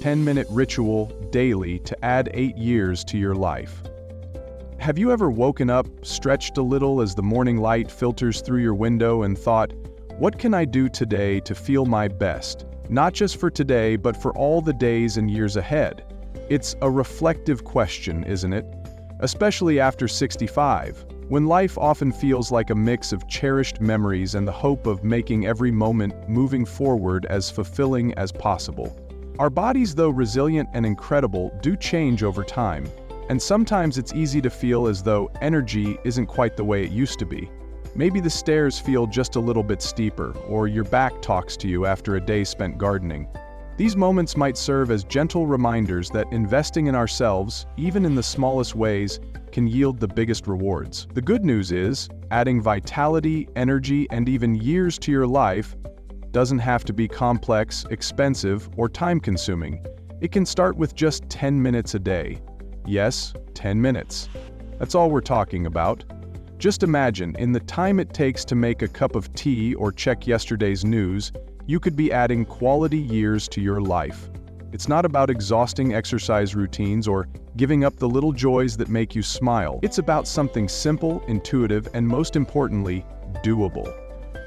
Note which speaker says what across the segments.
Speaker 1: 10-minute ritual daily to add 8 years to your life. Have you ever woken up, stretched a little as the morning light filters through your window and thought, what can I do today to feel my best? Not just for today, but for all the days and years ahead. It's a reflective question, isn't it? Especially after 65, when life often feels like a mix of cherished memories and the hope of making every moment moving forward as fulfilling as possible. Our bodies, though resilient and incredible, do change over time, and sometimes it's easy to feel as though energy isn't quite the way it used to be. Maybe the stairs feel just a little bit steeper, or your back talks to you after a day spent gardening. These moments might serve as gentle reminders that investing in ourselves, even in the smallest ways, can yield the biggest rewards. The good news is, adding vitality, energy, and even years to your life doesn't have to be complex, expensive, or time-consuming. It can start with just 10 minutes a day. Yes, 10 minutes. That's all we're talking about. Just imagine, in the time it takes to make a cup of tea or check yesterday's news, you could be adding quality years to your life. It's not about exhausting exercise routines or giving up the little joys that make you smile. It's about something simple, intuitive, and most importantly, doable.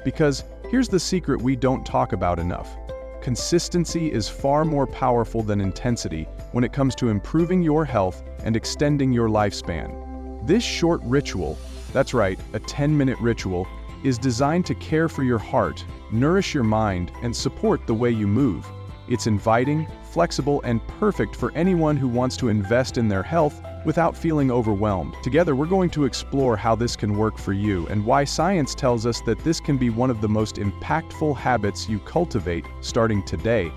Speaker 1: Because here's the secret we don't talk about enough. Consistency is far more powerful than intensity when it comes to improving your health and extending your lifespan. This short ritual, that's right, a 10-minute ritual, is designed to care for your heart, nourish your mind, and support the way you move. It's inviting, flexible, and perfect for anyone who wants to invest in their health without feeling overwhelmed. Together, we're going to explore how this can work for you and why science tells us that this can be one of the most impactful habits you cultivate starting today.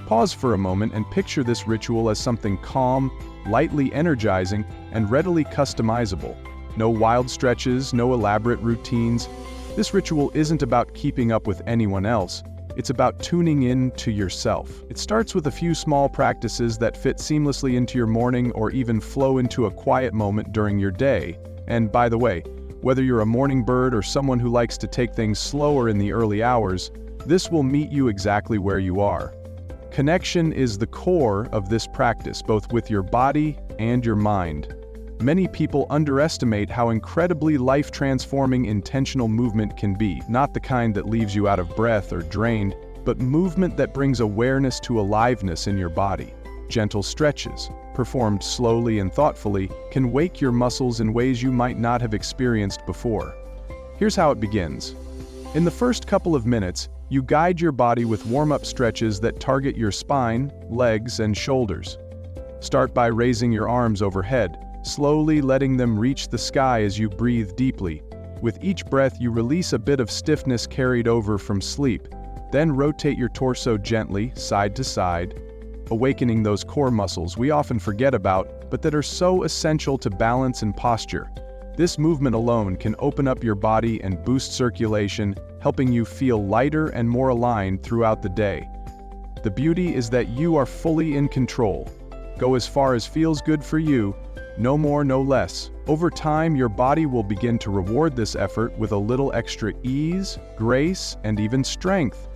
Speaker 1: Pause for a moment and picture this ritual as something calm, lightly energizing, and readily customizable. No wild stretches, no elaborate routines. This ritual isn't about keeping up with anyone else. It's about tuning in to yourself. It starts with a few small practices that fit seamlessly into your morning or even flow into a quiet moment during your day. And by the way, whether you're a morning bird or someone who likes to take things slower in the early hours, this will meet you exactly where you are. Connection is the core of this practice, both with your body and your mind. Many people underestimate how incredibly life-transforming intentional movement can be, not the kind that leaves you out of breath or drained, but movement that brings awareness to aliveness in your body. Gentle stretches, performed slowly and thoughtfully, can wake your muscles in ways you might not have experienced before. Here's how it begins. In the first couple of minutes, you guide your body with warm-up stretches that target your spine, legs, and shoulders. Start by raising your arms overhead, slowly letting them reach the sky as you breathe deeply. With each breath, you release a bit of stiffness carried over from sleep. Then rotate your torso gently, side to side, awakening those core muscles we often forget about, but that are so essential to balance and posture. This movement alone can open up your body and boost circulation, helping you feel lighter and more aligned throughout the day. The beauty is that you are fully in control. Go as far as feels good for you, no more, no less. Over time, your body will begin to reward this effort with a little extra ease, grace, and even strength.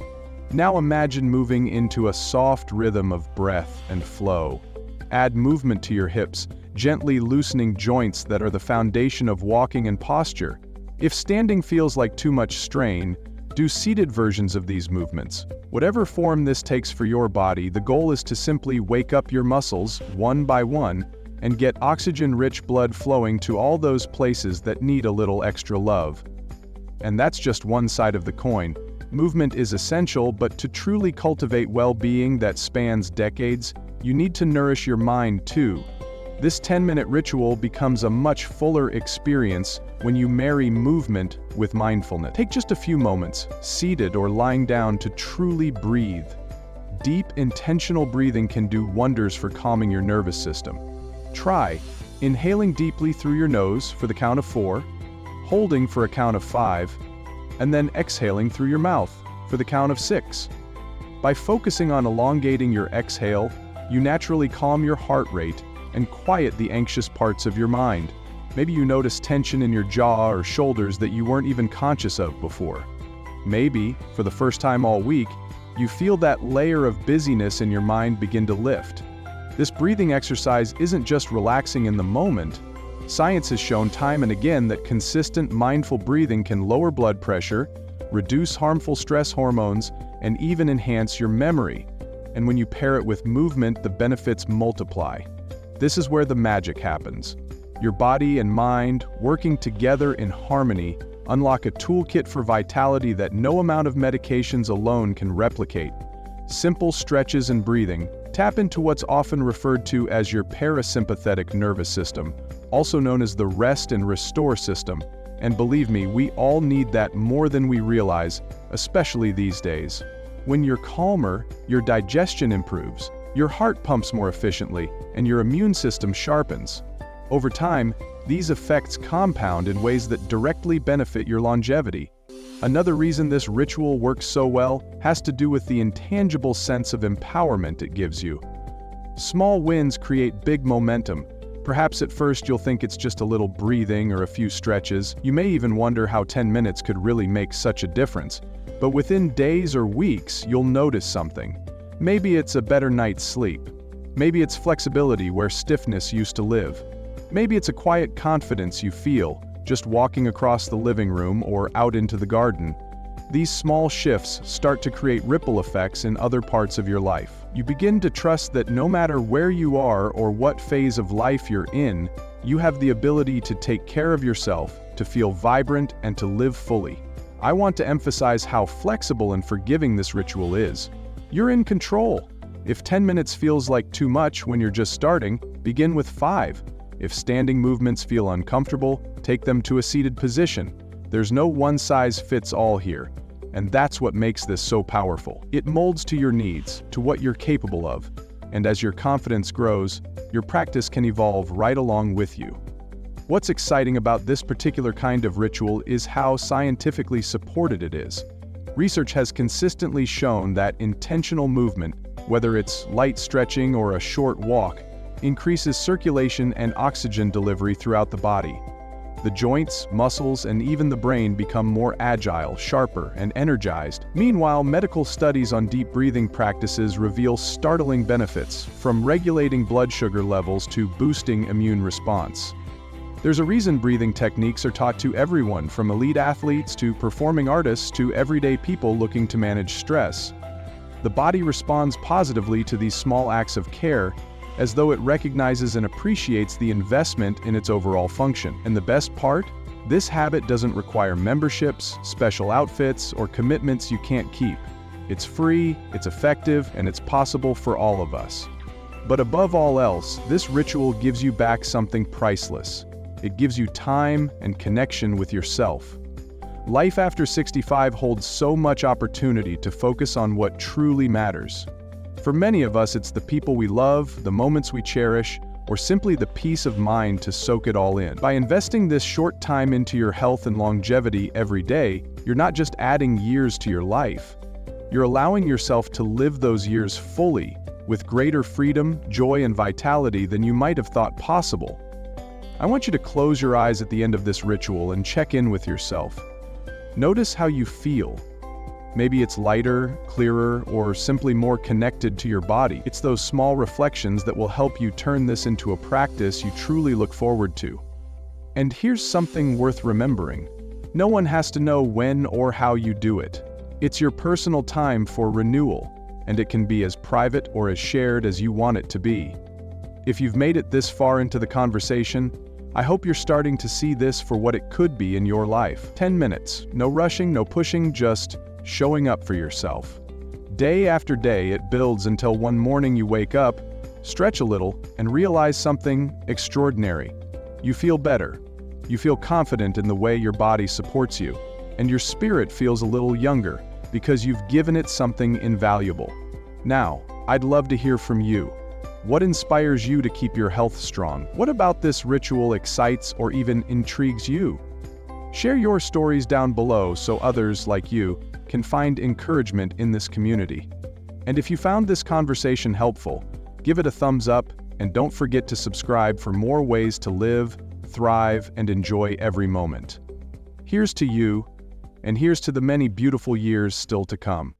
Speaker 1: Now imagine moving into a soft rhythm of breath and flow. Add movement to your hips, gently loosening joints that are the foundation of walking and posture. If standing feels like too much strain, do seated versions of these movements. Whatever form this takes for your body, the goal is to simply wake up your muscles, one by one, and get oxygen-rich blood flowing to all those places that need a little extra love. And that's just one side of the coin. Movement is essential, but to truly cultivate well-being that spans decades, you need to nourish your mind too. This 10-minute ritual becomes a much fuller experience when you marry movement with mindfulness. Take just a few moments, seated or lying down, to truly breathe. Deep, intentional breathing can do wonders for calming your nervous system. Try inhaling deeply through your nose for the count of 4, holding for a count of 5, and then exhaling through your mouth for the count of 6. By focusing on elongating your exhale, you naturally calm your heart rate and quiet the anxious parts of your mind. Maybe you notice tension in your jaw or shoulders that you weren't even conscious of before. Maybe, for the first time all week, you feel that layer of busyness in your mind begin to lift. This breathing exercise isn't just relaxing in the moment. Science has shown time and again that consistent mindful breathing can lower blood pressure, reduce harmful stress hormones, and even enhance your memory. And when you pair it with movement, the benefits multiply. This is where the magic happens. Your body and mind, working together in harmony, unlock a toolkit for vitality that no amount of medications alone can replicate. Simple stretches and breathing. Tap into what's often referred to as your parasympathetic nervous system, also known as the rest and restore system. And believe me, we all need that more than we realize, especially these days. When you're calmer, your digestion improves, your heart pumps more efficiently, and your immune system sharpens. Over time, these effects compound in ways that directly benefit your longevity. Another reason this ritual works so well has to do with the intangible sense of empowerment it gives you. Small wins create big momentum. Perhaps at first you'll think it's just a little breathing or a few stretches. You may even wonder how 10 minutes could really make such a difference. But within days or weeks, you'll notice something. Maybe it's a better night's sleep. Maybe it's flexibility where stiffness used to live. Maybe it's a quiet confidence you feel just walking across the living room or out into the garden. These small shifts start to create ripple effects in other parts of your life. You begin to trust that no matter where you are or what phase of life you're in, you have the ability to take care of yourself, to feel vibrant, and to live fully. I want to emphasize how flexible and forgiving this ritual is. You're in control. If 10 minutes feels like too much when you're just starting, begin with 5. If standing movements feel uncomfortable, take them to a seated position. There's no one-size-fits-all here, and that's what makes this so powerful. It molds to your needs, to what you're capable of, and as your confidence grows, your practice can evolve right along with you. What's exciting about this particular kind of ritual is how scientifically supported it is. Research has consistently shown that intentional movement, whether it's light stretching or a short walk, increases circulation and oxygen delivery throughout the body. The joints, muscles, and even the brain become more agile, sharper, and energized. Meanwhile, medical studies on deep breathing practices reveal startling benefits, from regulating blood sugar levels to boosting immune response. There's a reason breathing techniques are taught to everyone, from elite athletes to performing artists to everyday people looking to manage stress. The body responds positively to these small acts of care, as though it recognizes and appreciates the investment in its overall function. And the best part? This habit doesn't require memberships, special outfits, or commitments you can't keep. It's free, it's effective, and it's possible for all of us. But above all else, this ritual gives you back something priceless. It gives you time and connection with yourself. Life after 65 holds so much opportunity to focus on what truly matters. For many of us, it's the people we love, the moments we cherish, or simply the peace of mind to soak it all in. By investing this short time into your health and longevity every day, you're not just adding years to your life. You're allowing yourself to live those years fully, with greater freedom, joy, and vitality than you might have thought possible. I want you to close your eyes at the end of this ritual and check in with yourself. Notice how you feel. Maybe it's lighter, clearer, or simply more connected to your body. It's those small reflections that will help you turn this into a practice you truly look forward to. And here's something worth remembering. No one has to know when or how you do it. It's your personal time for renewal, and it can be as private or as shared as you want it to be. If you've made it this far into the conversation, I hope you're starting to see this for what it could be in your life. 10 minutes, no rushing, no pushing, just showing up for yourself. Day after day, it builds until one morning you wake up, stretch a little, and realize something extraordinary. You feel better. You feel confident in the way your body supports you, and your spirit feels a little younger because you've given it something invaluable. Now, I'd love to hear from you. What inspires you to keep your health strong? What about this ritual excites or even intrigues you? Share your stories down below so others, like you, can find encouragement in this community. And if you found this conversation helpful, give it a thumbs up and don't forget to subscribe for more ways to live, thrive, and enjoy every moment. Here's to you, and here's to the many beautiful years still to come.